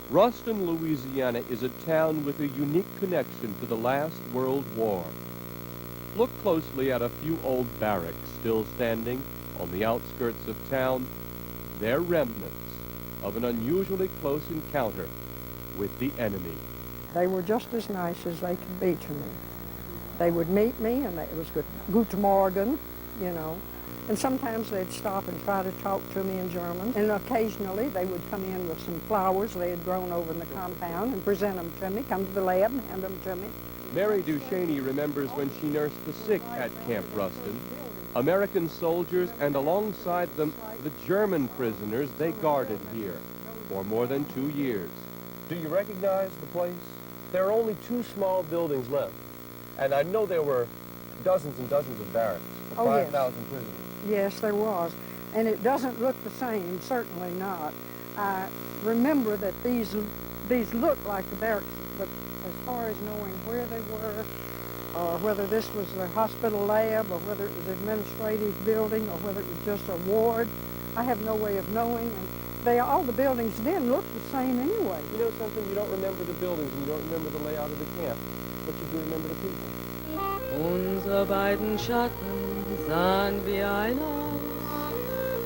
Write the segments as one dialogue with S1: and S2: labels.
S1: Ruston, Louisiana is a town with a unique connection to the last World War. Look closely at a few old barracks still standing on the outskirts of town. They're remnants of an unusually close encounter with the enemy.
S2: They were just as nice as they could be to me. They would meet me, and it was Guten Morgen, you know. And sometimes they'd stop and try to talk to me in German. And occasionally they would come in with some flowers they had grown over in the compound and present them to me, come to the lab and hand them to me.
S1: Mary Ducheney remembers when she nursed the sick at Camp Ruston. American soldiers and alongside them the German prisoners they guarded here for more than 2 years. Do you recognize the place? There are only 2 small buildings left. And I know there were dozens and dozens of barracks for 5,000 prisoners.
S2: Yes, there was. And it doesn't look the same, certainly not. I remember that these look like the barracks, but as far as knowing where they were, or whether this was the hospital lab, or whether it was an administrative building, or whether it was just a ward, I have no way of knowing. And all the buildings then look the same anyway.
S1: You know something? You don't remember the buildings and you don't remember the layout of the camp, but you do remember the people.
S3: Unsere beiden Schatten sahen wie ein aus,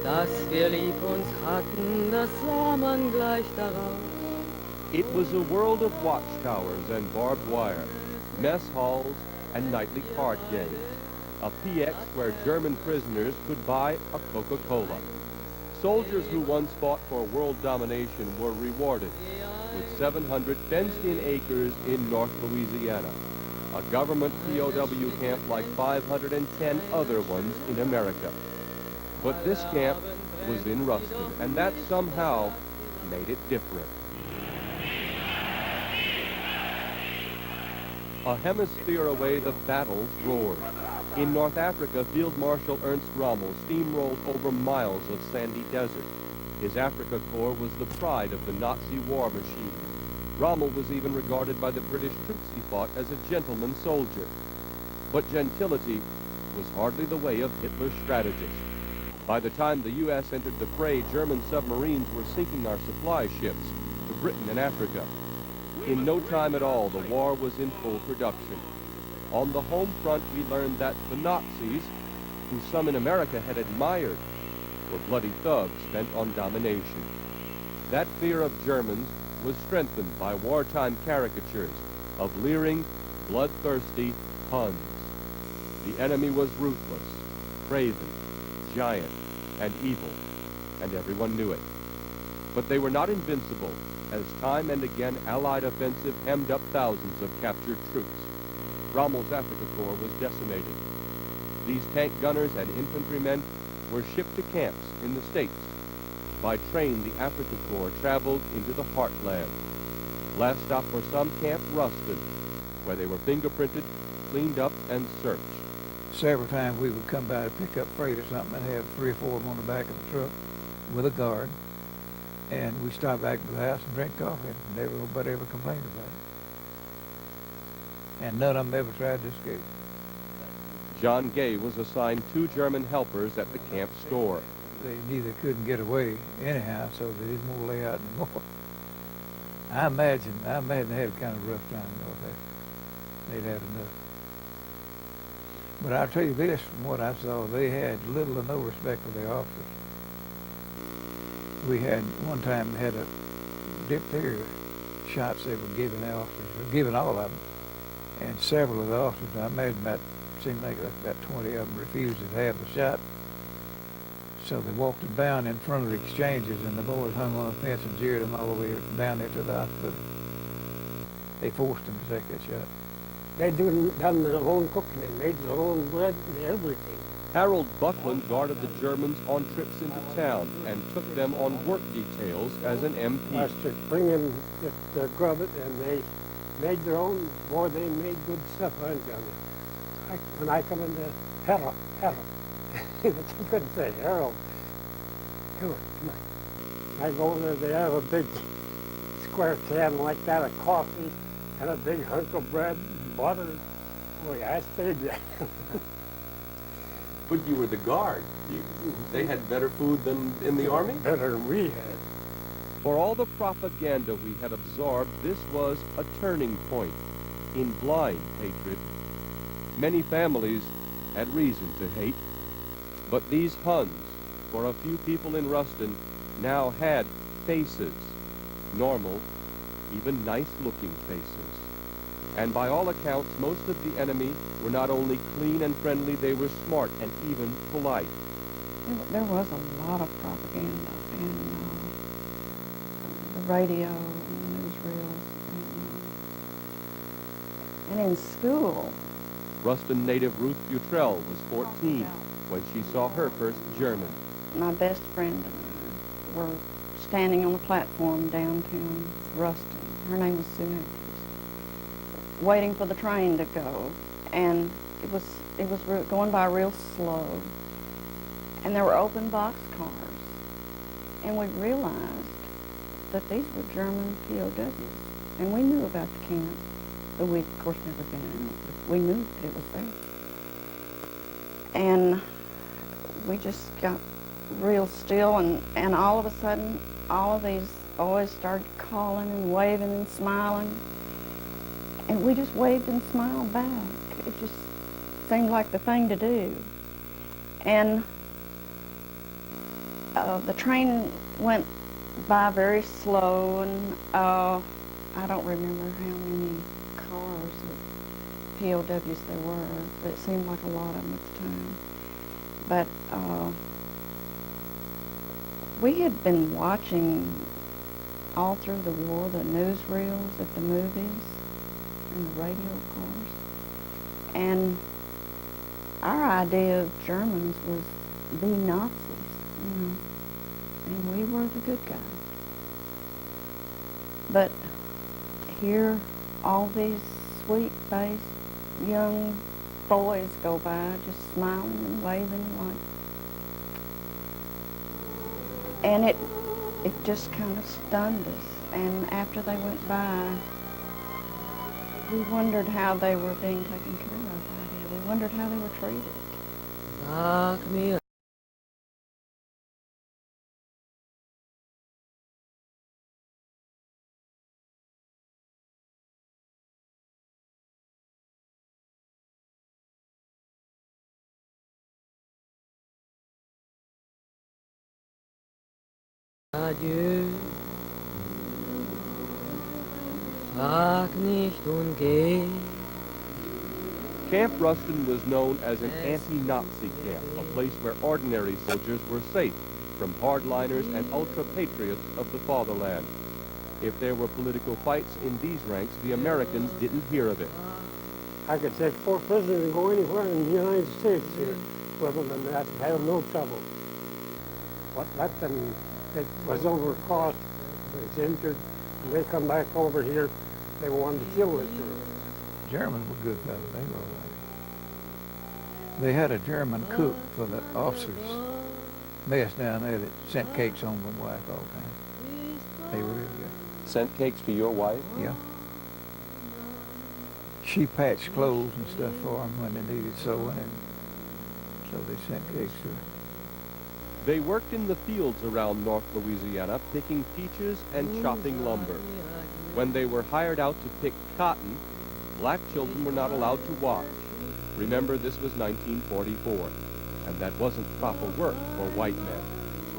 S3: dass wir lieb uns hatten, das sah man gleich darauf.
S1: It was a world of watchtowers and barbed wire, mess halls, and nightly card games. A PX where German prisoners could buy a Coca-Cola. Soldiers who once fought for world domination were rewarded with 700 fenced-in acres in North Louisiana, a government POW camp like 510 other ones in America. But this camp was in Ruston, and that somehow made it different. A hemisphere away, the battles roared. In North Africa, Field Marshal Ernst Rommel steamrolled over miles of sandy desert. His Africa Corps was the pride of the Nazi war machine. Rommel was even regarded by the British troops he fought as a gentleman soldier. But gentility was hardly the way of Hitler's strategist. By the time the U.S. entered the fray, German submarines were sinking our supply ships to Britain and Africa. In no time at all, the war was in full production. On the home front, we learned that the Nazis, who some in America had admired, were bloody thugs bent on domination. That fear of Germans was strengthened by wartime caricatures of leering, bloodthirsty Huns. The enemy was ruthless, craven, giant, and evil, and everyone knew it. But they were not invincible, as time and again Allied offensive hemmed up thousands of captured troops. Rommel's Africa Corps was decimated. These tank gunners and infantrymen were shipped to camps in the States. By train, the Africa Corps traveled into the heartland. Last stop for some, Camp Ruston, where they were fingerprinted, cleaned up, and searched.
S4: Several times we would come by to pick up freight or something and have 3 or 4 of them on the back of the truck with a guard. And we stopped back to the house and drink coffee, and never nobody ever complained about it. And none of them ever tried to escape.
S1: John Gay was assigned 2 German helpers at the camp store.
S4: They knew they couldn't get away anyhow, so they didn't want to lay out anymore. I imagine they had a kind of rough time though. They'd had enough. But I'll tell you this, from what I saw, they had little or no respect for their officers. We had one time had a diphtheria shots they were giving the officers, or giving all of them, and several of the officers, I imagine seemed like about 20 of them refused to have the shot. So they walked them down in front of the exchanges, and the boys hung on a fence and jeered them all the way down there to the hospital. They forced them to take that shot.
S5: They done their own cooking and made their own bread and everything.
S1: Harold Buckland guarded the Germans on trips into town and took them on work details as an MP.
S5: I should bring in the grub it, and they made their own. Boy, they made good stuff. When I come into Harold, you couldn't say Harold. Come on. I go in there, they have a big square can like that of coffee and a big hunk of bread and butter. Boy, I stayed there.
S1: But you were the guard. They had better food than in the Army?
S5: Better than we had.
S1: For all the propaganda we had absorbed, this was a turning point in blind hatred. Many families had reason to hate, but these Huns, for a few people in Ruston, now had faces, normal, even nice-looking faces. And by all accounts, most of the enemy were not only clean and friendly, they were smart and even polite.
S6: There was a lot of propaganda in the radio and the newsreels and in school.
S1: Ruston native Ruth Butrell was 14 when she saw her first German.
S6: My best friend and I were standing on the platform downtown Ruston. Her name was Spione. Waiting for the train to go, and it was going by real slow, and there were open box cars, and we realized that these were German POWs, and we knew about the camp, but we of course never been in it, but we knew that it was there. And we just got real still, and all of a sudden all of these boys started calling and waving and smiling. And we just waved and smiled back. It just seemed like the thing to do. And the train went by very slow, and I don't remember how many cars of POWs there were, but it seemed like a lot of them at the time. But we had been watching all through the war the newsreels at the movies, and the radio, of course. And our idea of Germans was the Nazis, you know, and we were the good guys. But here, all these sweet-faced young boys go by, just smiling and waving, and it just kind of stunned us. And after they went by, we wondered how they were being taken care of out here. We wondered how they were treated.
S3: Sag mir, adieu. Frag nicht und geh.
S1: Camp Ruston was known as an anti-Nazi camp, a place where ordinary soldiers were safe from hardliners and ultra-patriots of the fatherland. If there were political fights in these ranks, the Americans didn't hear of it.
S5: I could take 4 prisoners and go anywhere in the United States here with them, and that have no trouble. But let them, it was over cost, was injured, and they come back over here, they wanted to kill the Germans.
S4: Germans were good fellas, they were all right. They had a German cook for the officers' mess down there that sent cakes home to my wife all the time. They were real good.
S1: Sent cakes to your wife?
S4: Yeah. She patched clothes and stuff for them when they needed sewing, and so they sent cakes to her.
S1: They worked in the fields around North Louisiana, picking peaches and chopping lumber. When they were hired out to pick cotton, black children were not allowed to watch. Remember, this was 1944, and that wasn't proper work for white men.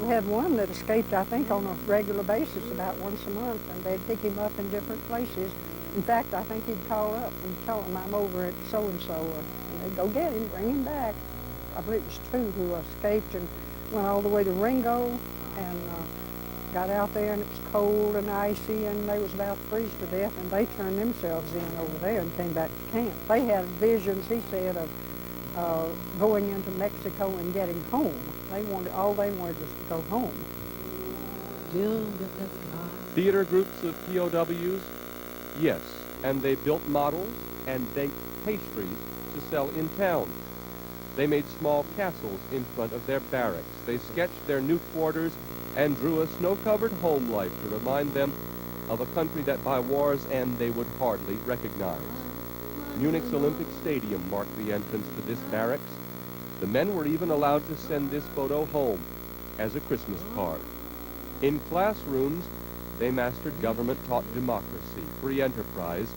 S2: We had one that escaped, I think, on a regular basis about once a month, and they'd pick him up in different places. In fact, I think he'd call up and tell them, I'm over at so-and-so, and they'd go get him, bring him back. I believe it was 2 who escaped and went all the way to Ringo, and got out there, and it was cold and icy, and they was about to freeze to death, and they turned themselves in over there and came back to camp. They had visions, he said, of going into Mexico and getting home. All they wanted was to go home.
S1: Theater groups of POWs? Yes, and they built models and baked pastries to sell in town. They made small castles in front of their barracks. They sketched their new quarters and drew a snow-covered home life to remind them of a country that by war's end they would hardly recognize. Munich's Olympic Stadium marked the entrance to this barracks. The men were even allowed to send this photo home as a Christmas card. In classrooms, they mastered government-taught democracy, free enterprise,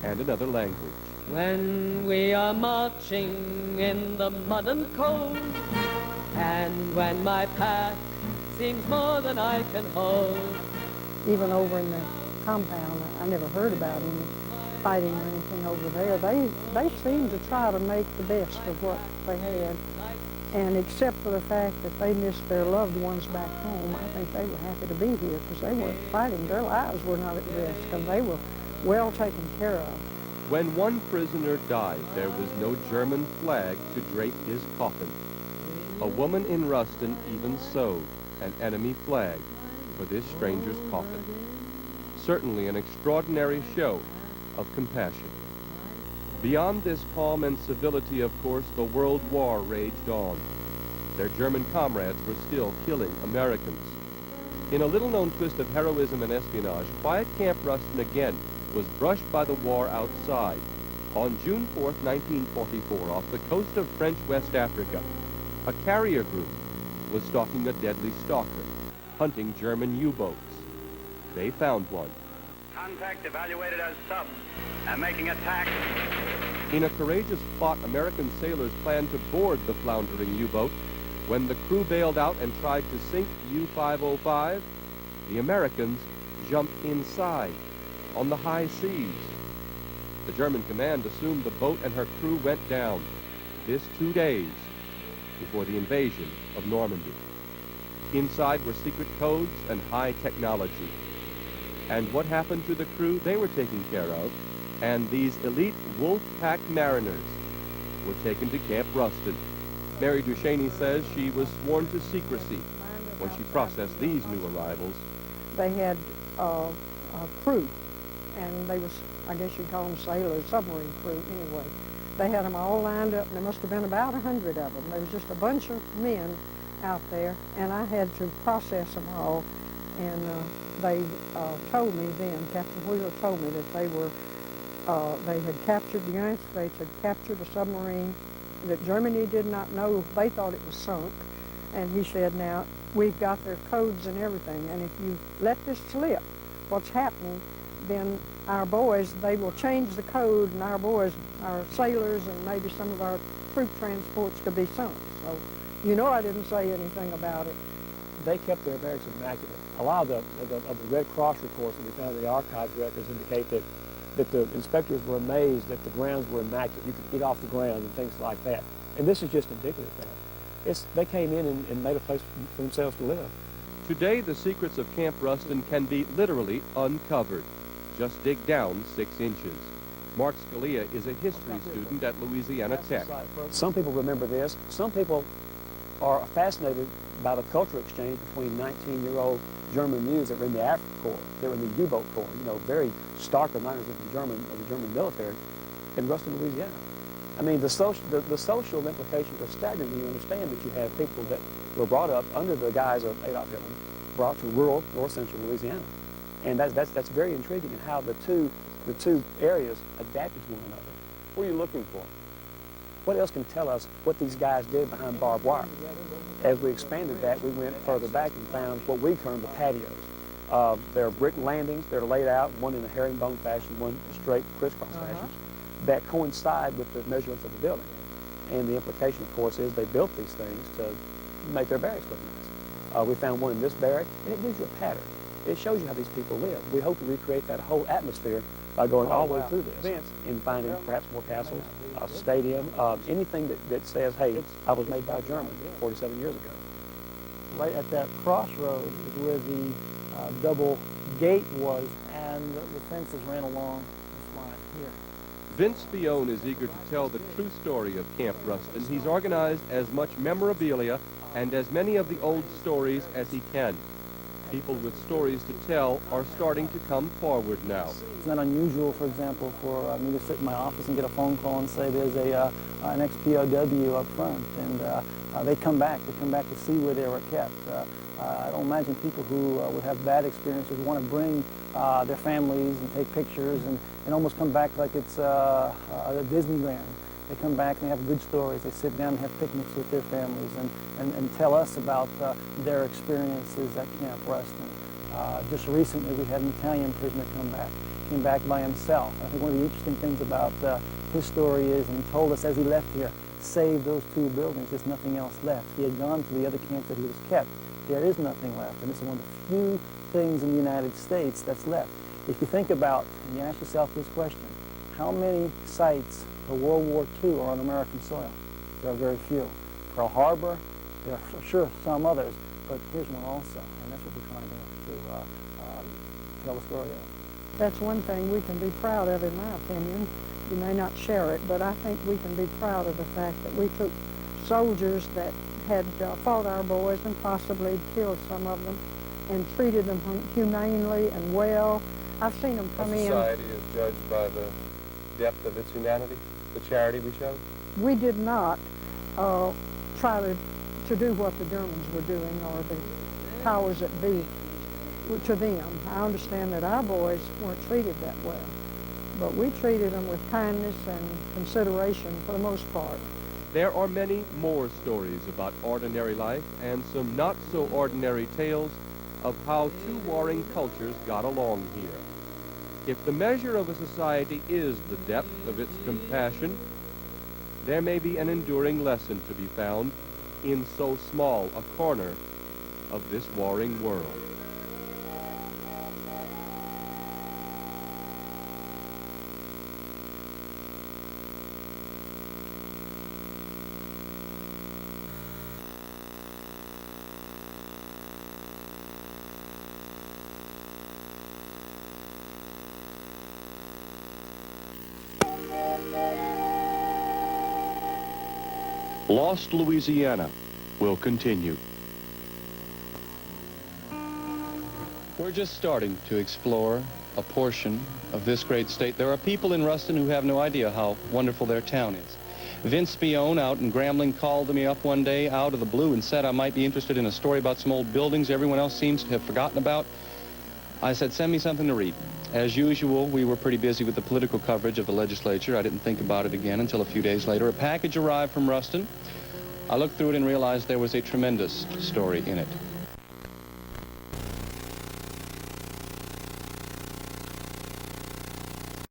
S1: and another language.
S3: When we are marching in the mud and cold, and when my pack seems more than I can hold.
S2: Even over in the compound, I never heard about any fighting or anything over there. They seemed to try to make the best of what they had. And except for the fact that they missed their loved ones back home, I think they were happy to be here because they weren't fighting. Their lives were not at risk because they were well taken care of.
S1: When one prisoner died, there was no German flag to drape his coffin. A woman in Ruston even sewed an enemy flag for this stranger's coffin. Certainly an extraordinary show of compassion. Beyond this calm and civility, of course, the World War raged on. Their German comrades were still killing Americans. In a little-known twist of heroism and espionage, quiet Camp Ruston again was brushed by the war outside. On June 4th, 1944, off the coast of French West Africa, a carrier group was stalking a deadly stalker, hunting German U-boats. They found one.
S7: Contact evaluated as sub and making attack.
S1: In a courageous plot, American sailors planned to board the floundering U-boat. When the crew bailed out and tried to sink U-505, the Americans jumped inside on the high seas. The German command assumed the boat and her crew went down. This 2 days before the invasion of Normandy. Inside were secret codes and high technology. And what happened to the crew? They were taken care of, and these elite wolf pack mariners were taken to Camp Ruston. Mary Duchesne says she was sworn to secrecy when she processed these new arrivals.
S2: They had a crew, and they was, I guess you'd call them sailors, submarine crew anyway. They had them all lined up, and there must have been about 100 of them. There was just a bunch of men out there, and I had to process them all. And they told me then, Captain Wheeler told me that they had captured, the United States had captured a submarine that Germany did not know. They thought it was sunk. And he said, now, we've got their codes and everything, and if you let this slip, what's happening, then our boys, they will change the code, and our boys, our sailors, and maybe some of our troop transports could be sunk. So, you know, I didn't say anything about it.
S8: They kept their barracks immaculate. A lot of the Red Cross reports that we found in the archives records indicate that the inspectors were amazed that the grounds were immaculate. You could get off the ground and things like that. And this is just indicative of that. They came in and made a place for themselves to live.
S1: Today, the secrets of Camp Ruston can be literally uncovered. Just dig down 6 inches. Mark Scalia is a history student at Louisiana Tech.
S8: Some people remember this. Some people are fascinated by the cultural exchange between 19-year-old German youths that were in the Africa Corps. They were in the U-boat Corps, you know, very stark reminders of the German military in Ruston, Louisiana. I mean, the social implications are staggering when you understand that you have people that were brought up under the guise of Adolf Hitler, brought to rural north central Louisiana. And that's very intriguing in how the two areas adapted to one another. What are you looking for? What else can tell us what these guys did behind barbed wire? As we expanded that, we went further back and found what we term the patios. They're brick landings. They're laid out, one in a herringbone fashion, one straight crisscross fashion, that coincide with the measurements of the building. And the implication, of course, is they built these things to make their barracks look nice. We found one in this barrack, and it gives you a pattern. It shows you how these people live. We hope to recreate that whole atmosphere by going all the way through this and finding perhaps more castles, a stadium, anything that says, hey, I was made by a German 47 years ago.
S9: Right at that crossroads is where the double gate was, and the fences ran along this line here.
S1: Vince Spione is eager to tell the true story of Camp Ruston. He's organized as much memorabilia and as many of the old stories as he can. People with stories to tell are starting to come forward now.
S9: It's not unusual, for example, for me to sit in my office and get a phone call and say there's an ex-POW up front, and they come back to see where they were kept. I don't imagine people who would have bad experiences want to bring their families and take pictures and almost come back like it's a Disneyland. They come back and they have good stories. They sit down and have picnics with their families and tell us about their experiences at Camp Ruston. Just recently, we had an Italian prisoner came back by himself. I think one of the interesting things about his story is, and he told us as he left here, save those 2 buildings, there's nothing else left. He had gone to the other camps that he was kept. There is nothing left, and this is one of the few things in the United States that's left. If you think about, and you ask yourself this question, how many sites for World War II are on American soil? There are very few. Pearl Harbor, there are for sure some others, but here's one also, and that's what we're trying to tell the story of.
S2: That's one thing we can be proud of, in my opinion. You may not share it, but I think we can be proud of the fact that we took soldiers that had fought our boys and possibly killed some of them and treated them humanely and well. I've seen them come in.
S1: Society is judged by the depth of its humanity, the charity we showed?
S2: We did not try to do what the Germans were doing or the powers that be to them. I understand that our boys weren't treated that well, but we treated them with kindness and consideration for the most part.
S1: There are many more stories about ordinary life and some not-so-ordinary tales of how 2 warring cultures got along here. If the measure of a society is the depth of its compassion, there may be an enduring lesson to be found in so small a corner of this warring world. Lost Louisiana will continue. We're just starting to explore a portion of this great state. There are people in Ruston who have no idea how wonderful their town is. Vince Spione out in Grambling called me up one day out of the blue and said I might be interested in a story about some old buildings everyone else seems to have forgotten about. I said, send me something to read. As usual, we were pretty busy with the political coverage of the legislature. I didn't think about it again until a few days later. A package arrived from Ruston. I looked through it and realized there was a tremendous story in it.